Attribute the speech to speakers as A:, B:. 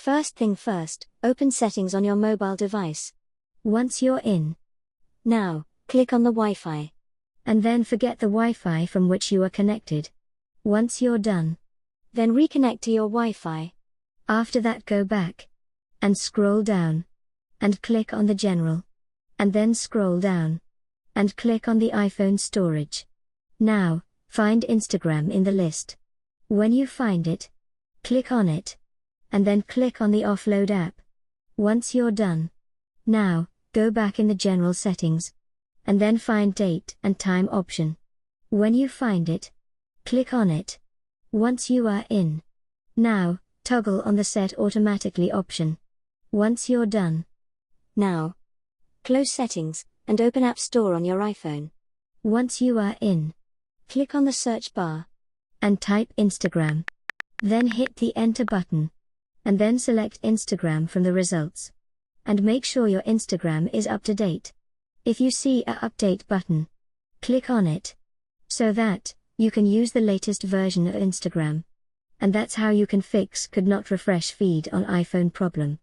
A: First thing first, open settings on your mobile device. Once you're in, now, click on the Wi-Fi. And then forget the Wi-Fi from which you are connected. Once you're done, then reconnect to your Wi-Fi. After that, go back and scroll down and click on the General. And then scroll down and click on the iPhone storage. Now, find Instagram in the list. When you find it, click on it. And then click on the Offload app. Once you're done, now, go back in the General settings. And then find Date and Time option. When you find it, click on it. Once you are in, now, toggle on the Set Automatically option. Once you're done, now, close Settings, and open App Store on your iPhone. Once you are in, click on the search bar, and type Instagram. Then hit the Enter button. And then select Instagram from the results. And make sure your Instagram is up to date. If you see a Update button, click on it, so that you can use the latest version of Instagram. And that's how you can fix Could Not Refresh Feed on iPhone problem.